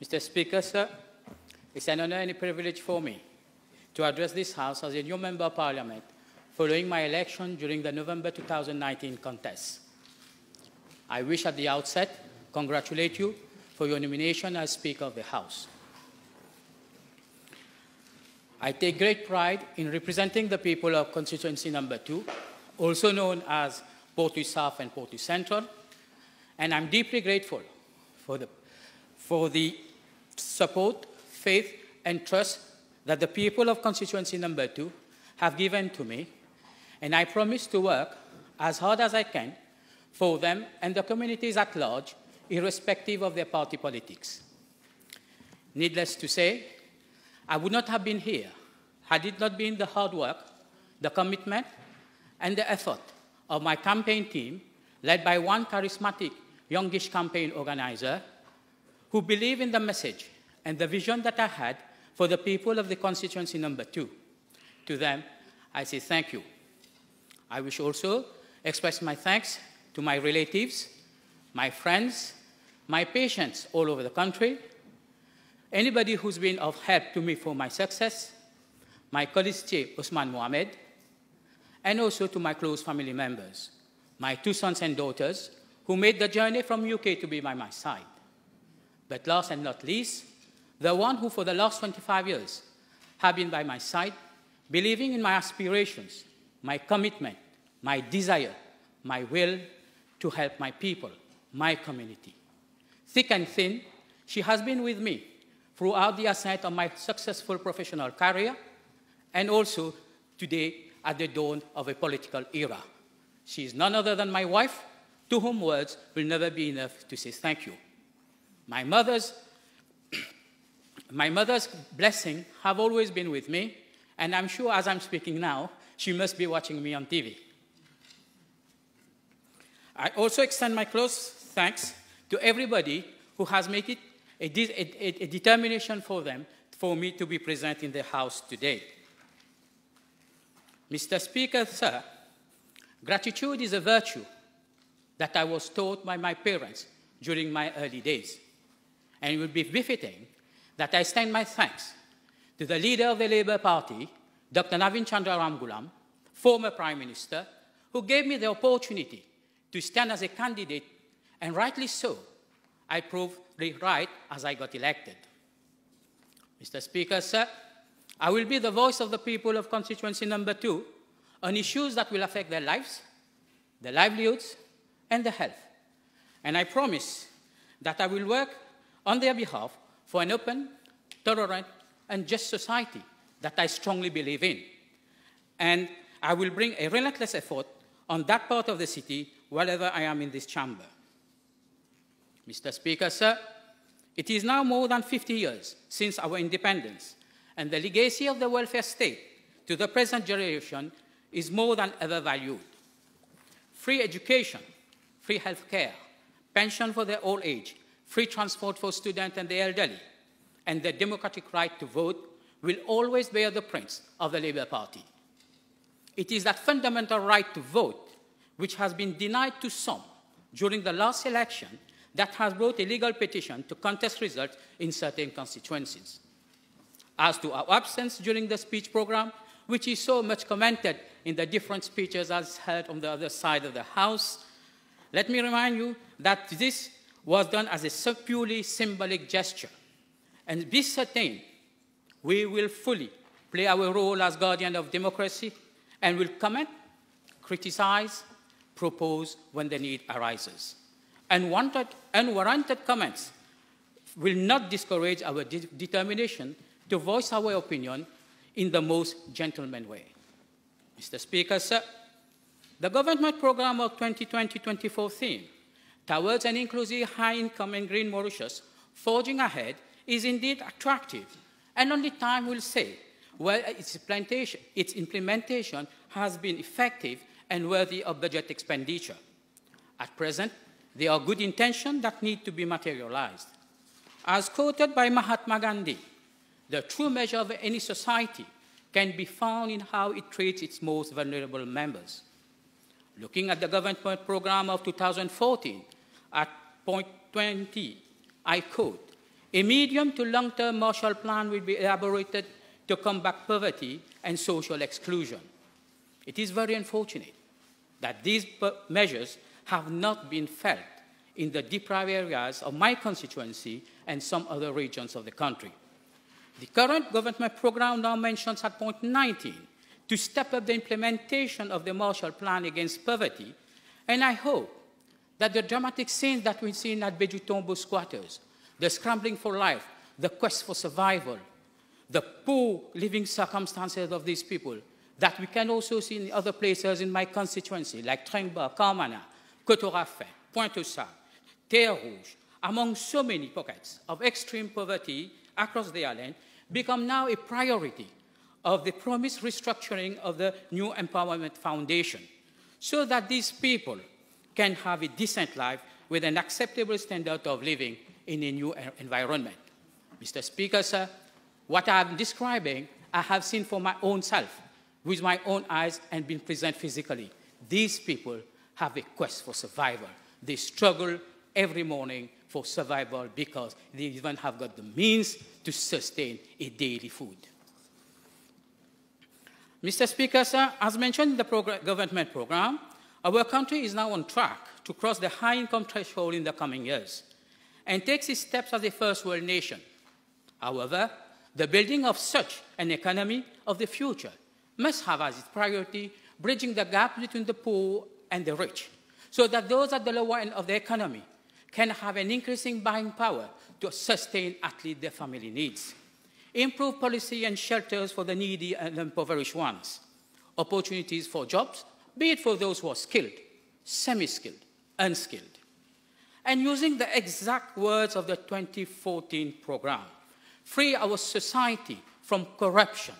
Mr. Speaker, sir, it's an honor and a privilege for me to address this House as a new Member of Parliament following my election during the November 2019 contest. I wish at the outset congratulate you for your nomination as Speaker of the House. I take great pride in representing the people of constituency number 2, also known as Portu South and Portu Central, and I'm deeply grateful for the support, faith, and trust that the people of constituency number 2 have given to me, and I promise to work as hard as I can for them and the communities at large, irrespective of their party politics. Needless to say, I would not have been here had it not been the hard work, the commitment, and the effort of my campaign team, led by one charismatic youngish campaign organizer who believed in the message and the vision that I had for the people of the constituency number 2. To them, I say thank you. I wish also express my thanks to my relatives, my friends, my patients all over the country, anybody who's been of help to me for my success, my colleague Osman Mohamed, and also to my close family members, my 2 sons and daughters, who made the journey from UK to be by my side. But last and not least, the one who for the last 25 years have been by my side, believing in my aspirations, my commitment, my desire, my will to help my people, my community. Thick and thin, she has been with me throughout the ascent of my successful professional career, and also today at the dawn of a political era. She is none other than my wife, to whom words will never be enough to say thank you. My mother's blessing have always been with me, and I'm sure as I'm speaking now, she must be watching me on TV. I also extend my close thanks to everybody who has made it a determination for me to be present in the House today. Mr. Speaker, sir, gratitude is a virtue that I was taught by my parents during my early days. And it would be befitting that I extend my thanks to the leader of the Labour Party, Dr. Navin Chandra Ramgoolam, former Prime Minister, who gave me the opportunity to stand as a candidate, and rightly so, I proved right as I got elected. Mr. Speaker, sir, I will be the voice of the people of constituency number 2 on issues that will affect their lives, their livelihoods, and their health. And I promise that I will work on their behalf for an open, tolerant, and just society that I strongly believe in. And I will bring a relentless effort on that part of the city wherever I am in this chamber. Mr. Speaker, sir, it is now more than 50 years since our independence, and the legacy of the welfare state to the present generation is more than ever valued. Free education, free health care, pension for their old age, free transport for students and the elderly, and the democratic right to vote will always bear the prints of the Labour Party. It is that fundamental right to vote which has been denied to some during the last election that has brought a legal petition to contest results in certain constituencies. As to our absence during the speech program, which is so much commented in the different speeches as heard on the other side of the House, let me remind you that this was done as a purely symbolic gesture. And be certain, we will fully play our role as guardian of democracy and will comment, criticize, propose when the need arises. Unwarranted comments will not discourage our determination to voice our opinion in the most gentlemanly way. Mr. Speaker, sir, the government program of 2020-24 theme towards an inclusive, high-income and green Mauritius forging ahead is indeed attractive, and only time will say whether its implementation has been effective and worthy of budget expenditure. At present, there are good intentions that need to be materialized. As quoted by Mahatma Gandhi, the true measure of any society can be found in how it treats its most vulnerable members. Looking at the government program of 2014, at point 20, I quote, A medium to long-term Marshall Plan will be elaborated to combat poverty and social exclusion. It is very unfortunate that these measures have not been felt in the deprived areas of my constituency and some other regions of the country. The current government program now mentions at point 19 to step up the implementation of the Marshall Plan against poverty, and I hope that the dramatic scenes that we've seen at Bejutombo squatters, the scrambling for life, the quest for survival, the poor living circumstances of these people, that we can also see in other places in my constituency, like Trengba, Karmana, Cotorafet, Pointe-aux-Sables, Terre Rouge, among so many pockets of extreme poverty across the island, become now a priority of the promised restructuring of the new Empowerment Foundation, so that these people can have a decent life with an acceptable standard of living in a new environment. Mr. Speaker, sir, what I'm describing, I have seen for my own self, with my own eyes, and been present physically. These people have a quest for survival. They struggle every morning for survival because they even have got the means to sustain a daily food. Mr. Speaker, sir, as mentioned in the government program, our country is now on track to cross the high-income threshold in the coming years and takes its steps as a first-world nation. However, the building of such an economy of the future must have as its priority bridging the gap between the poor and the rich, so that those at the lower end of the economy can have an increasing buying power to sustain at least their family needs. Improve policy and shelters for the needy and impoverished ones. Opportunities for jobs, be it for those who are skilled, semi-skilled, unskilled. And using the exact words of the 2014 program, free our society from corruption,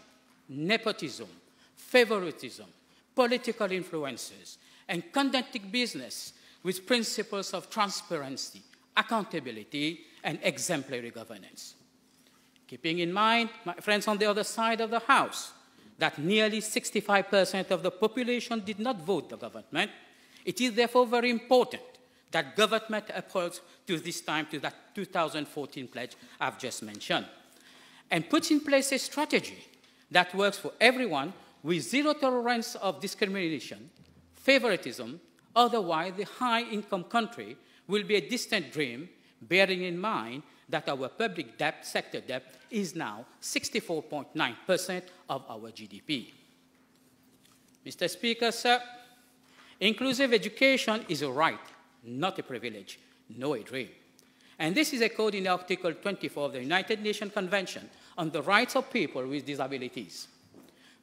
nepotism, favoritism, political influences, and conducting business with principles of transparency, accountability, and exemplary governance. Keeping in mind, my friends on the other side of the House, that nearly 65% of the population did not vote the government, it is therefore very important that government upholds to this time to that 2014 pledge I've just mentioned, and puts in place a strategy that works for everyone with zero tolerance of discrimination, favoritism. Otherwise, the high-income country will be a distant dream, bearing in mind that our public debt, sector debt, is now 64.9% of our GDP. Mr. Speaker, sir, inclusive education is a right, not a privilege, nor a dream. And this is echoed in Article 24 of the United Nations Convention on the Rights of People with Disabilities.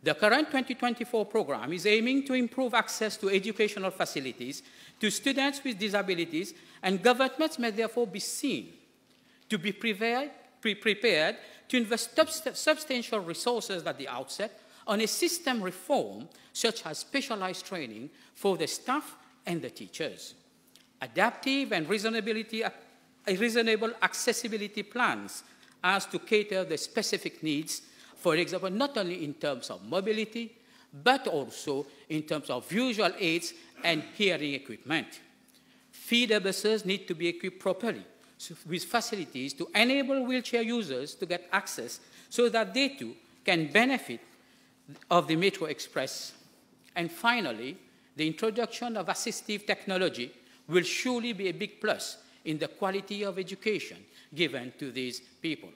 The current 2024 program is aiming to improve access to educational facilities to students with disabilities, and governments may therefore be seen to be prepared to invest substantial resources at the outset on a system reform such as specialized training for the staff and the teachers. Adaptive and reasonable accessibility plans as to cater the specific needs, for example, not only in terms of mobility, but also in terms of visual aids and hearing equipment. Feeder buses need to be equipped properly with facilities to enable wheelchair users to get access so that they too can benefit of the Metro Express. And finally, the introduction of assistive technology will surely be a big plus in the quality of education given to these people.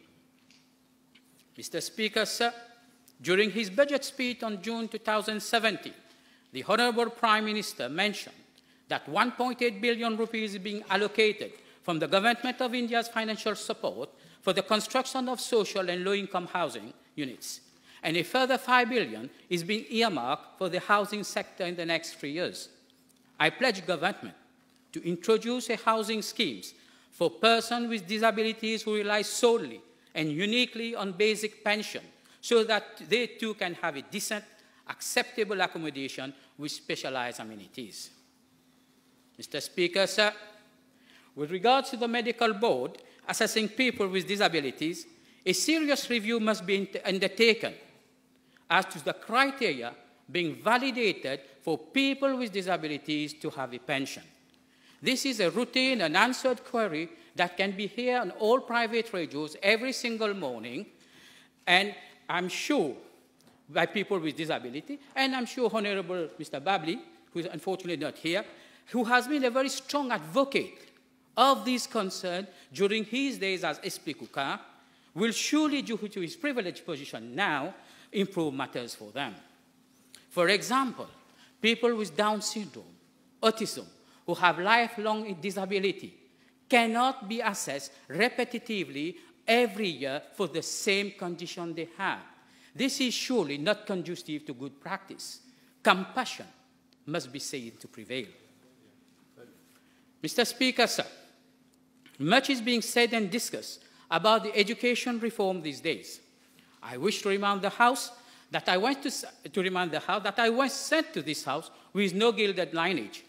Mr. Speaker, sir, during his budget speech on June 2017, the Honorable Prime Minister mentioned that 1.8 billion rupees is being allocated from the Government of India's financial support for the construction of social and low-income housing units, and a further 5 billion is being earmarked for the housing sector in the next 3 years. I pledge government to introduce a housing schemes for persons with disabilities who rely solely and uniquely on basic pension, so that they too can have a decent, acceptable accommodation with specialized amenities. Mr. Speaker, sir, with regards to the medical board assessing people with disabilities, a serious review must be undertaken as to the criteria being validated for people with disabilities to have a pension. This is a routine and unanswered query that can be heard on all private radios every single morning, and I'm sure by people with disability, and I'm sure Honorable Mr. Babli, who is unfortunately not here, who has been a very strong advocate of these concerns during his days as Esprit Coucard, will surely, due to his privileged position now, improve matters for them. For example, people with Down syndrome, autism, who have lifelong disability, cannot be assessed repetitively every year for the same condition they have. This is surely not conducive to good practice. Compassion must be seen to prevail. Mr. Speaker, sir, much is being said and discussed about the education reform these days. I wish to remind the House that I once sent to this House with no gilded lineage.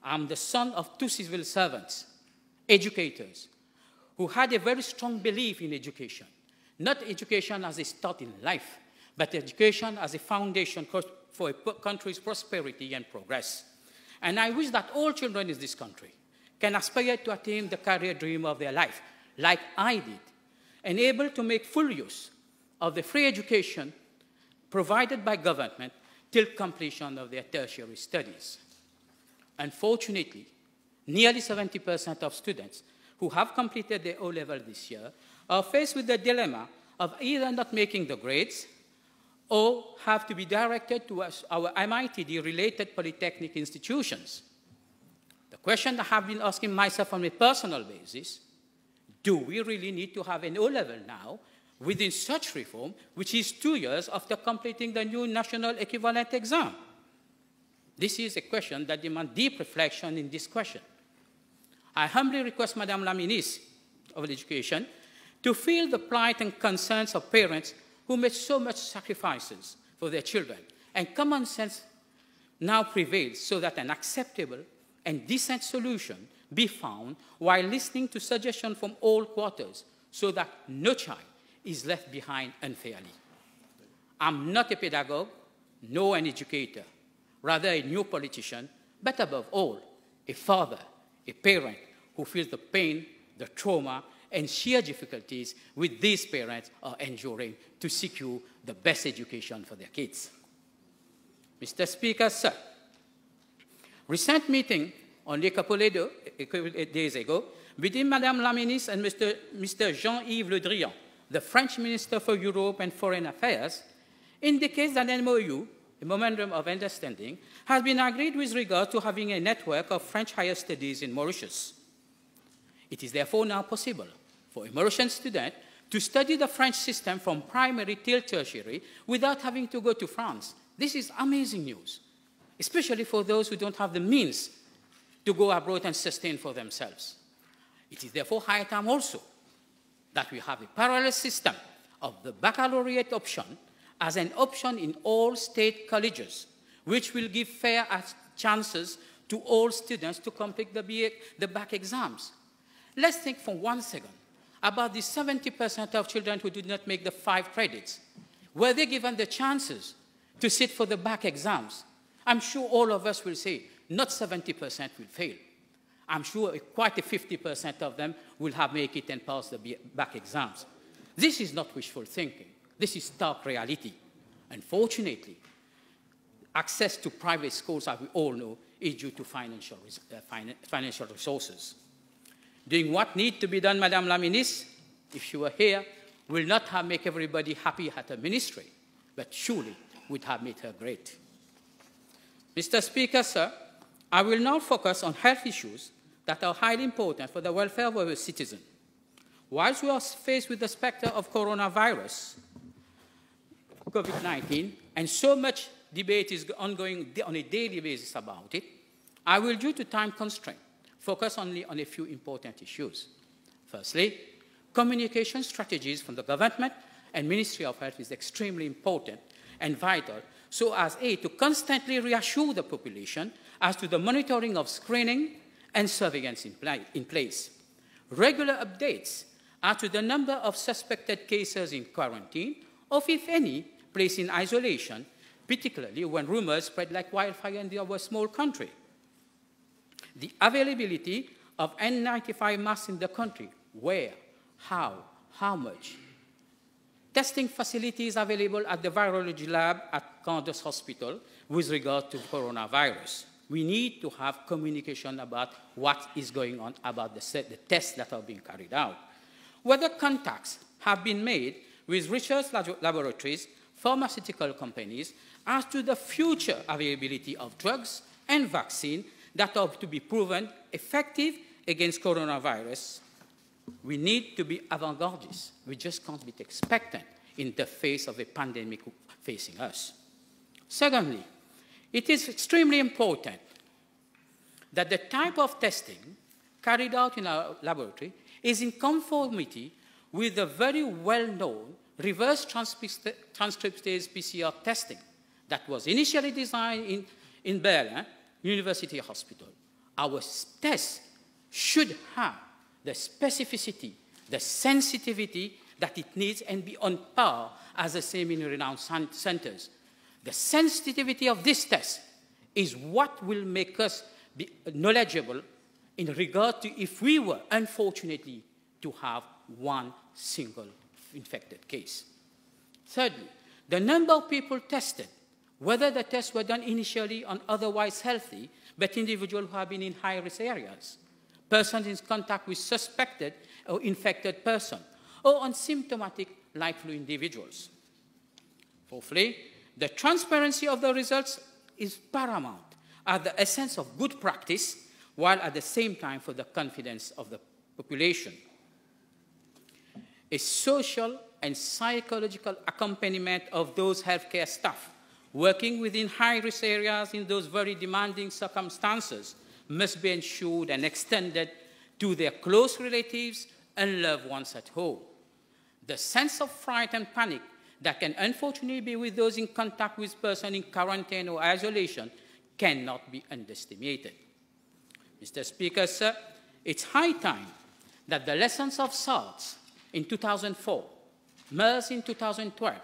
I'm the son of two civil servants, educators, who had a very strong belief in education. Not education as a start in life, but education as a foundation for a country's prosperity and progress. And I wish that all children in this country can aspire to attain the career dream of their life, like I did, and able to make full use of the free education provided by government till completion of their tertiary studies. Unfortunately, nearly 70% of students who have completed their O-level this year are faced with the dilemma of either not making the grades or have to be directed to our MITD-related polytechnic institutions. The question I have been asking myself on a personal basis, do we really need to have an O-level now within such reform, which is 2 years after completing the new national equivalent exam? This is a question that demands deep reflection in this question. I humbly request Madame la Ministre of Education to feel the plight and concerns of parents who made so much sacrifices for their children, and common sense now prevails so that an acceptable and decent solution be found while listening to suggestions from all quarters so that no child is left behind unfairly. I'm not a pedagogue, nor an educator, rather a new politician, but above all, a father, a parent who feels the pain, the trauma, and sheer difficulties which these parents are enduring to secure the best education for their kids. Mr. Speaker, sir, recent meeting only a couple of days ago between Madame la Ministre and Mr. Jean-Yves Le Drian, the French Minister for Europe and Foreign Affairs, indicates that an MOU, a memorandum of understanding, has been agreed with regard to having a network of French higher studies in Mauritius. It is therefore now possible for a Mauritian student to study the French system from primary till tertiary without having to go to France. This is amazing news, especially for those who don't have the means to go abroad and sustain for themselves. It is therefore high time also that we have a parallel system of the baccalaureate option as an option in all state colleges, which will give fair chances to all students to complete the back exams. Let's think for 1 second about the 70% of children who did not make the 5 credits. Were they given the chances to sit for the back exams? I'm sure all of us will say, not 70% will fail. I'm sure quite a 50% of them will have make it and pass the back exams. This is not wishful thinking. This is stark reality. Unfortunately, access to private schools, as we all know, is due to financial resources. Doing what needs to be done, Madame la Ministre, if she were here, will not have made everybody happy at her ministry, but surely would have made her great. Mr. Speaker, sir, I will now focus on health issues that are highly important for the welfare of our citizens. Whilst we are faced with the specter of coronavirus, COVID-19, and so much debate is ongoing on a daily basis about it, I will, due to time constraint, focus only on a few important issues. Firstly, communication strategies from the government and Ministry of Health is extremely important and vital, so as to constantly reassure the population as to the monitoring of screening and surveillance in place. Regular updates as to the number of suspected cases in quarantine, or if any, placed in isolation, particularly when rumors spread like wildfire in our small country. The availability of N95 masks in the country. Where? How? How much? Testing facilities available at the virology lab at Candace Hospital with regard to coronavirus. We need to have communication about what is going on, about the tests that are being carried out. Whether contacts have been made with research laboratories, pharmaceutical companies, as to the future availability of drugs and vaccines that are to be proven effective against coronavirus. We need to be avant-gardists. We just can't be expectant in the face of a pandemic facing us. Secondly, it is extremely important that the type of testing carried out in our laboratory is in conformity with the very well-known reverse transcriptase PCR testing that was initially designed in Berlin University Hospital. Our tests should have the specificity, the sensitivity that it needs and be on par as the same in renowned centers. The sensitivity of this test is what will make us be knowledgeable in regard to if we were, unfortunately, to have one single infected case. Thirdly, the number of people tested, whether the tests were done initially on otherwise healthy, but individuals who have been in high-risk areas, persons in contact with suspected or infected person, or on symptomatic like flu individuals. Fourthly, the transparency of the results is paramount as the essence of good practice, while at the same time for the confidence of the population. A social and psychological accompaniment of those healthcare staff working within high-risk areas in those very demanding circumstances must be ensured and extended to their close relatives and loved ones at home. The sense of fright and panic that can unfortunately be with those in contact with persons in quarantine or isolation cannot be underestimated. Mr. Speaker, sir, it's high time that the lessons of SARS in 2004, MERS in 2012,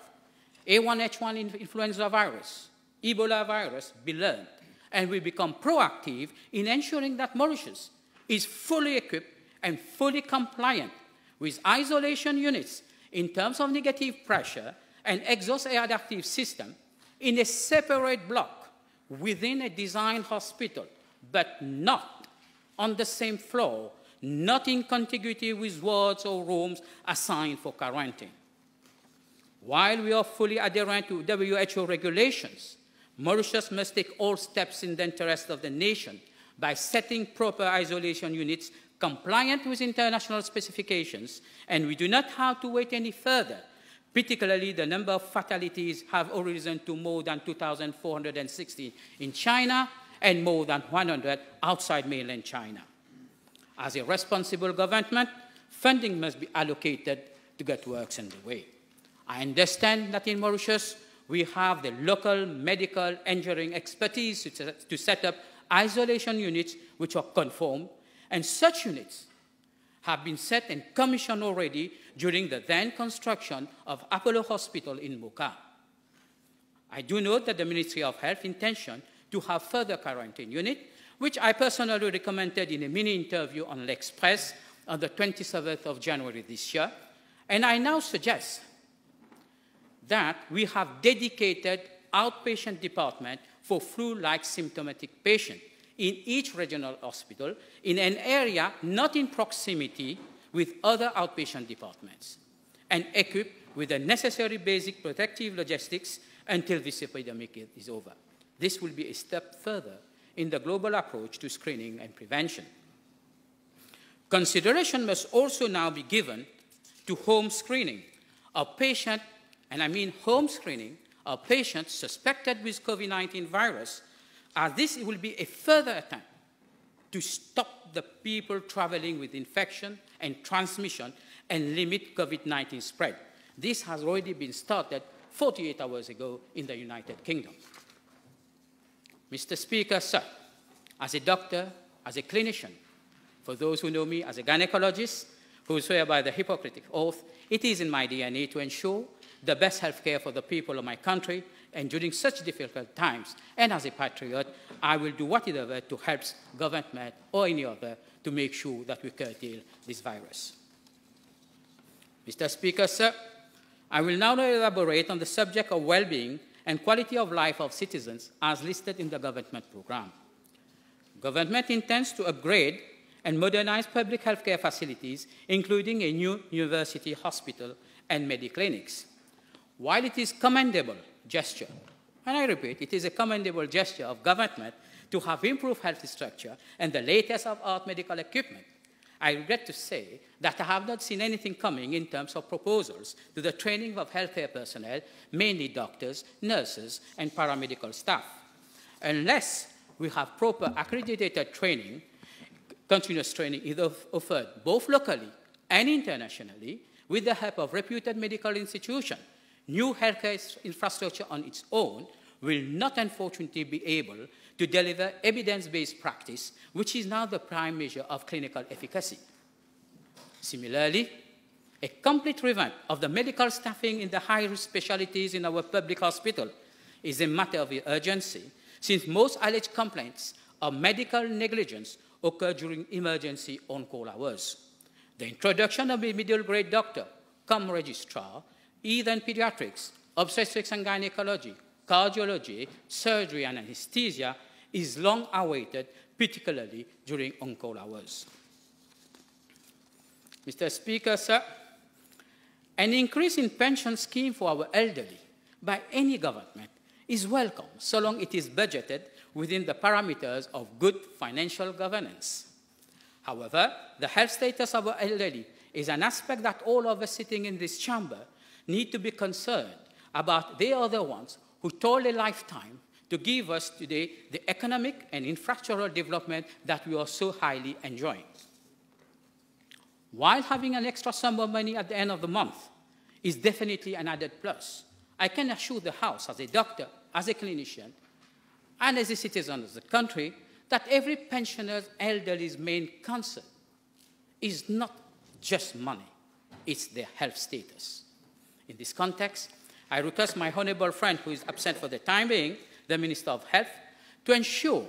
A1H1 influenza virus, Ebola virus be learned, and we become proactive in ensuring that Mauritius is fully equipped and fully compliant with isolation units in terms of negative pressure and exhaust air adaptive system in a separate block within a designed hospital, but not on the same floor, not in contiguity with wards or rooms assigned for quarantine. While we are fully adherent to WHO regulations, Mauritius must take all steps in the interest of the nation by setting proper isolation units compliant with international specifications, and we do not have to wait any further. Particularly, the number of fatalities have already risen to more than 2,460 in China and more than 100 outside mainland China. As a responsible government, funding must be allocated to get works underway. I understand that in Mauritius, we have the local medical engineering expertise to set up isolation units which are conformed, and such units have been set and commissioned already during the then construction of Apollo Hospital in Mocha. I do note that the Ministry of Health intention to have further quarantine unit, which I personally recommended in a mini-interview on L'Express on the 27th of January this year, and I now suggest that we have dedicated outpatient department for flu-like symptomatic patients in each regional hospital in an area not in proximity with other outpatient departments, and equipped with the necessary basic protective logistics until this epidemic is over. This will be a step further in the global approach to screening and prevention. Consideration must also now be given to home screening of patients, and I mean home screening of patients suspected with COVID-19 virus, as this will be a further attempt to stop the people traveling with infection and transmission and limit COVID-19 spread. This has already been started 48 hours ago in the United Kingdom. Mr. Speaker, sir, as a doctor, as a clinician, for those who know me as a gynecologist, who swear by the Hippocratic Oath, it is in my DNA to ensure the best health care for the people of my country, and during such difficult times, and as a patriot, I will do whatever to help government or any other to make sure that we curtail this virus. Mr. Speaker, sir, I will now elaborate on the subject of well-being and quality of life of citizens as listed in the government program. Government intends to upgrade and modernize public healthcare facilities, including a new university hospital and mediclinics. While it is a commendable gesture, and I repeat, it is a commendable gesture of government to have improved health structure and the latest of art medical equipment, I regret to say that I have not seen anything coming in terms of proposals to the training of healthcare personnel, mainly doctors, nurses, and paramedical staff. Unless we have proper accredited training, continuous training is offered both locally and internationally with the help of reputed medical institutions, new healthcare infrastructure on its own will not unfortunately be able to deliver evidence-based practice, which is now the prime measure of clinical efficacy. Similarly, a complete revamp of the medical staffing in the high-risk specialties in our public hospital is a matter of urgency, since most alleged complaints of medical negligence occur during emergency on-call hours. The introduction of a middle-grade doctor, cum registrar, either in pediatrics, obstetrics and gynecology, cardiology, surgery, and anesthesia is long awaited, particularly during on-call hours. Mr. Speaker, sir, an increase in pension scheme for our elderly by any government is welcome, so long it is budgeted within the parameters of good financial governance. However, the health status of our elderly is an aspect that all of us sitting in this chamber need to be concerned about. They are the ones who told a lifetime to give us today the economic and infrastructural development that we are so highly enjoying. While having an extra sum of money at the end of the month is definitely an added plus, I can assure the House, as a doctor, as a clinician, and as a citizen of the country, that every pensioner's elderly's main concern is not just money, it's their health status. In this context, I request my honourable friend, who is absent for the time being, the Minister of Health, to ensure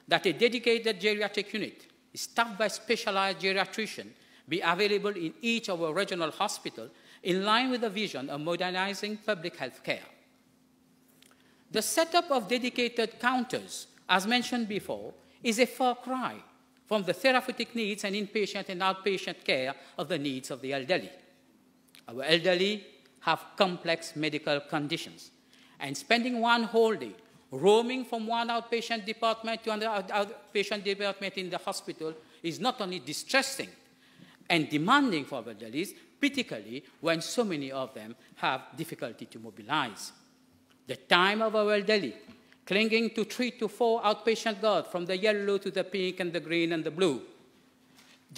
that a dedicated geriatric unit, staffed by specialized geriatricians, be available in each of our regional hospitals in line with the vision of modernizing public health care. The setup of dedicated counters, as mentioned before, is a far cry from the therapeutic needs and inpatient and outpatient care of the needs of the elderly. Our elderly have complex medical conditions, and spending one whole day roaming from one outpatient department to another outpatient department in the hospital is not only distressing and demanding for our elderly, particularly when so many of them have difficulty to mobilize. The time of our elderly clinging to 3 to 4 outpatient guards from the yellow to the pink and the green and the blue,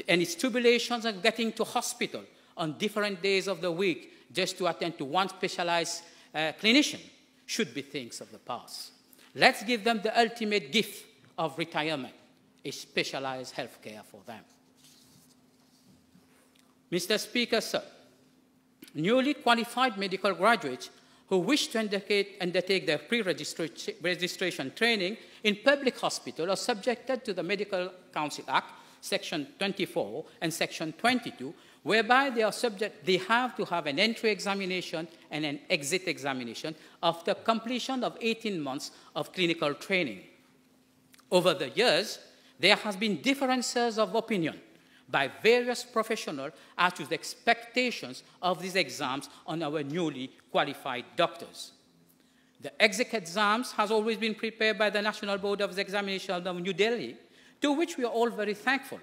and its tribulations of getting to hospital on different days of the week just to attend to one specialized clinician should be things of the past. Let's give them the ultimate gift of retirement, a specialized health care for them. Mr. Speaker, sir, newly qualified medical graduates who wish to undertake their pre-registration training in public hospital are subjected to the Medical Council Act, Section 24 and Section 22, whereby they have to have an entry examination and an exit examination after completion of 18 months of clinical training. Over the years, there has been differences of opinion by various professionals as to the expectations of these exams on our newly qualified doctors. The exit exams has always been prepared by the National Board of Examination of New Delhi, to which we are all very thankful.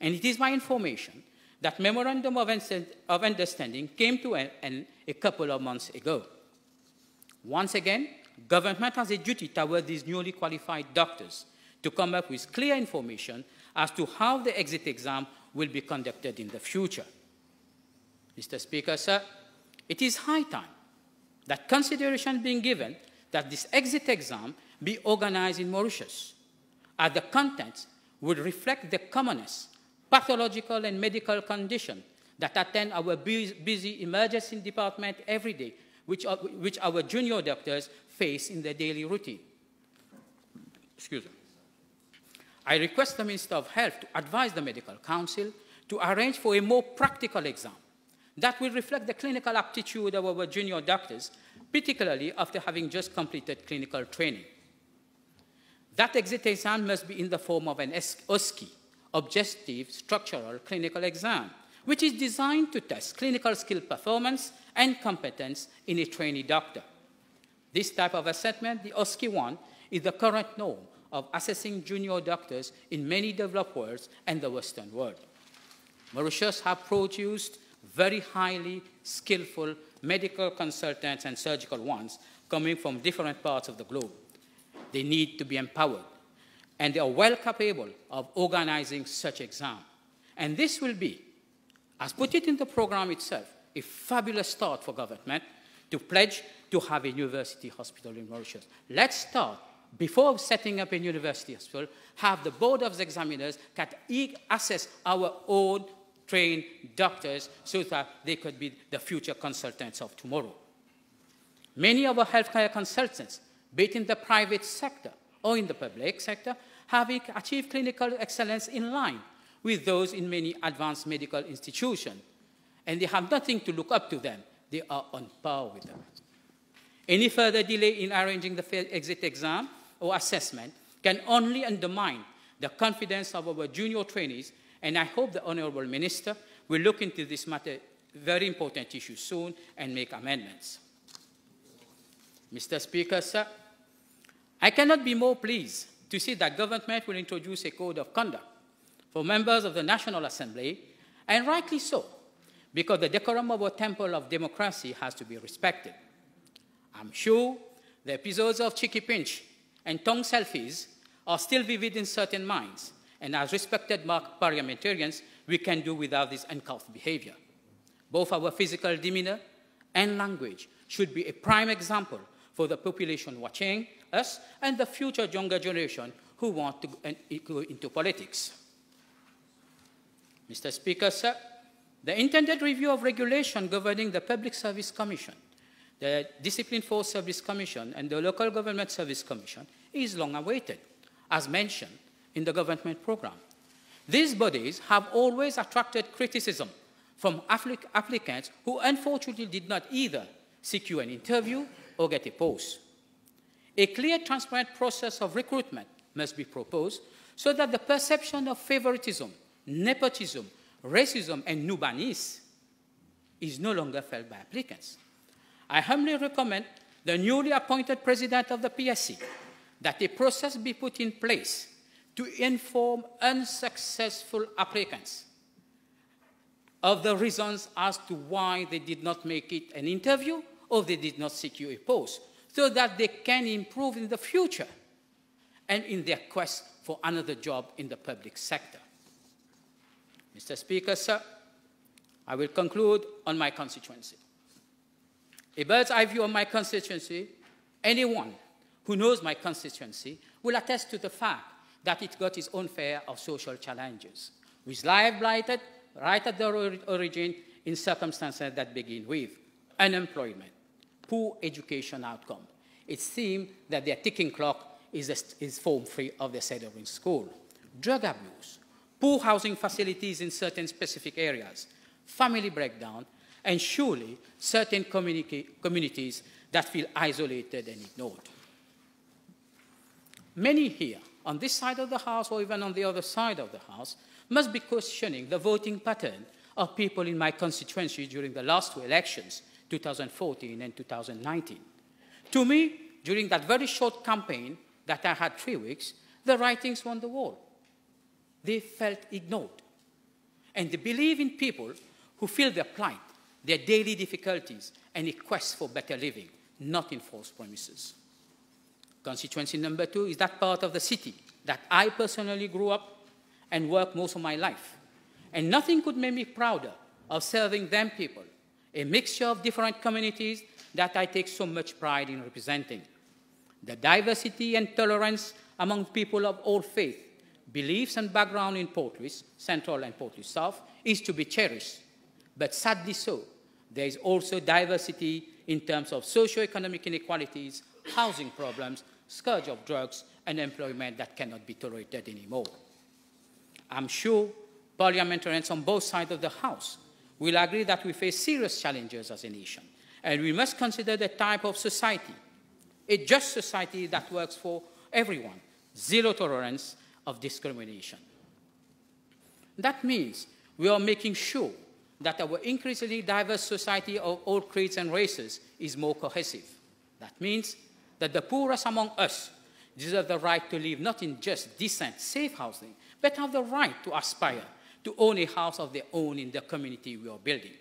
And it is my information that Memorandum of Understanding came to an end a couple of months ago. Once again, government has a duty toward these newly qualified doctors to come up with clear information as to how the exit exam will be conducted in the future. Mr. Speaker, sir, it is high time that consideration being given that this exit exam be organized in Mauritius, as the contents would reflect the commonest pathological and medical condition that attend our busy emergency department every day, which our junior doctors face in their daily routine. Excuse me. I request the Minister of Health to advise the Medical Council to arrange for a more practical exam that will reflect the clinical aptitude of our junior doctors, particularly after having just completed clinical training. That exit exam must be in the form of an OSCE, Objective Structural Clinical Exam, which is designed to test clinical skill performance and competence in a trainee doctor. This type of assessment, the OSCE 1, is the current norm of assessing junior doctors in many developed worlds and the Western world. Mauritius have produced very highly skillful medical consultants and surgical ones coming from different parts of the globe. They need to be empowered, and they are well capable of organizing such exam. And this will be, as put it in the program itself, a fabulous start for government to pledge to have a university hospital in Mauritius. Let's start, before setting up a university hospital, have the board of examiners that assess our own trained doctors so that they could be the future consultants of tomorrow. Many of our healthcare consultants, be it in the private sector or in the public sector, have achieved clinical excellence in line with those in many advanced medical institutions, and they have nothing to look up to them. They are on par with them. Any further delay in arranging the exit exam or assessment can only undermine the confidence of our junior trainees, and I hope the Honourable Minister will look into this matter, very important issue soon, and make amendments. Mr. Speaker, sir, I cannot be more pleased to see that government will introduce a code of conduct for members of the National Assembly, and rightly so, because the decorum of our temple of democracy has to be respected. I'm sure the episodes of cheeky pinch and tongue selfies are still vivid in certain minds, and as respected parliamentarians, we can do without this uncouth behavior. Both our physical demeanor and language should be a prime example for the population watching us and the future younger generation who want to go into politics. Mr. Speaker, sir, the intended review of regulation governing the Public Service Commission, the Discipline for Service Commission, and the Local Government Service Commission is long awaited, as mentioned in the government program. These bodies have always attracted criticism from applicants who unfortunately did not either secure an interview or get a post. A clear, transparent process of recruitment must be proposed so that the perception of favoritism, nepotism, racism, and nubanis is no longer felt by applicants. I humbly recommend the newly appointed president of the PSC that a process be put in place to inform unsuccessful applicants of the reasons as to why they did not make it an interview or they did not secure a post, so that they can improve in the future and in their quest for another job in the public sector. Mr. Speaker, sir, I will conclude on my constituency. A bird's eye view of my constituency, anyone who knows my constituency will attest to the fact that it got its own share of social challenges, with life blighted right at the origin in circumstances that begin with unemployment, poor education outcome. It seems that their ticking clock is form-free of their settling school. Drug abuse, poor housing facilities in certain specific areas, family breakdown, and surely certain communities that feel isolated and ignored. Many here, on this side of the House or even on the other side of the House, must be questioning the voting pattern of people in my constituency during the last two elections, 2014 and 2019. To me, during that very short campaign that I had 3 weeks, the writings were on the wall. They felt ignored. And they believe in people who feel their plight, their daily difficulties, and a quest for better living, not in false promises. Constituency number 2 is that part of the city that I personally grew up and worked most of my life. And nothing could make me prouder of serving them people, a mixture of different communities that I take so much pride in representing. The diversity and tolerance among people of all faith, beliefs and background in Port Louis, Central and Port Louis South, is to be cherished. But sadly so, there is also diversity in terms of socio-economic inequalities, housing problems, scourge of drugs, unemployment that cannot be tolerated anymore. I'm sure parliamentarians on both sides of the House will agree that we face serious challenges as a nation, and we must consider the type of society, a just society that works for everyone, zero tolerance of discrimination. That means we are making sure that our increasingly diverse society of all creeds and races is more cohesive. That means that the poorest among us deserve the right to live not in just decent, safe housing, but have the right to aspire to own a house of their own in the community we are building.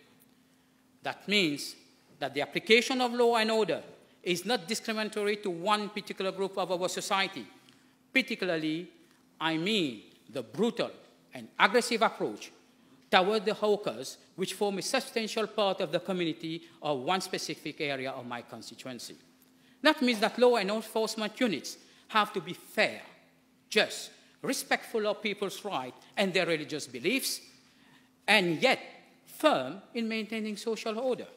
That means that the application of law and order is not discriminatory to one particular group of our society. Particularly, I mean the brutal and aggressive approach toward the hawkers, which form a substantial part of the community or one specific area of my constituency. That means that law and enforcement units have to be fair, just, respectful of people's rights and their religious beliefs, and yet firm in maintaining social order.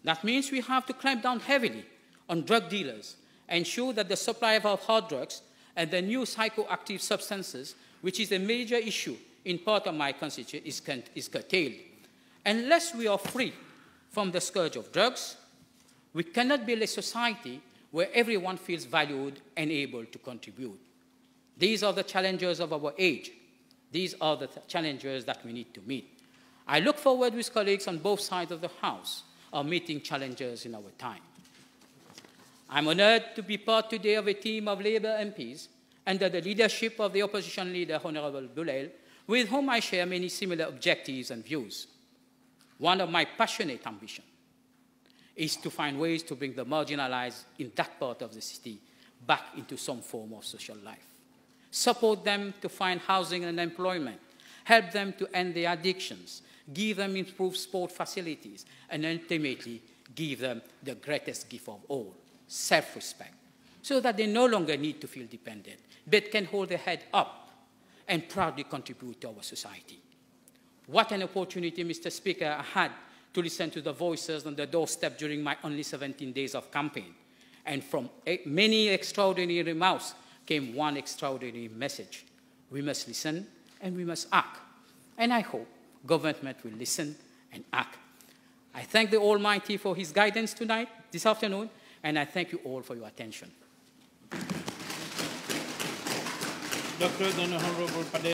That means we have to clamp down heavily on drug dealers, ensure that the supply of hard drugs and the new psychoactive substances, which is a major issue in part of my constituency, is curtailed. Unless we are free from the scourge of drugs, we cannot build a society where everyone feels valued and able to contribute. These are the challenges of our age. These are the challenges that we need to meet. I look forward with colleagues on both sides of the House of meeting challenges in our time. I'm honored to be part today of a team of Labour MPs under the leadership of the opposition leader, Honourable Boulel, with whom I share many similar objectives and views. One of my passionate ambitions is to find ways to bring the marginalized in that part of the city back into some form of social life. Support them to find housing and employment, help them to end their addictions, give them improved sport facilities, and ultimately give them the greatest gift of all, self-respect, so that they no longer need to feel dependent, but can hold their head up and proudly contribute to our society. What an opportunity, Mr. Speaker, I had to listen to the voices on the doorstep during my only 17 days of campaign. And from many extraordinary mouths came one extraordinary message. We must listen and we must act. And I hope government will listen and act. I thank the Almighty for his guidance tonight, this afternoon, and I thank you all for your attention. Dr. Honorable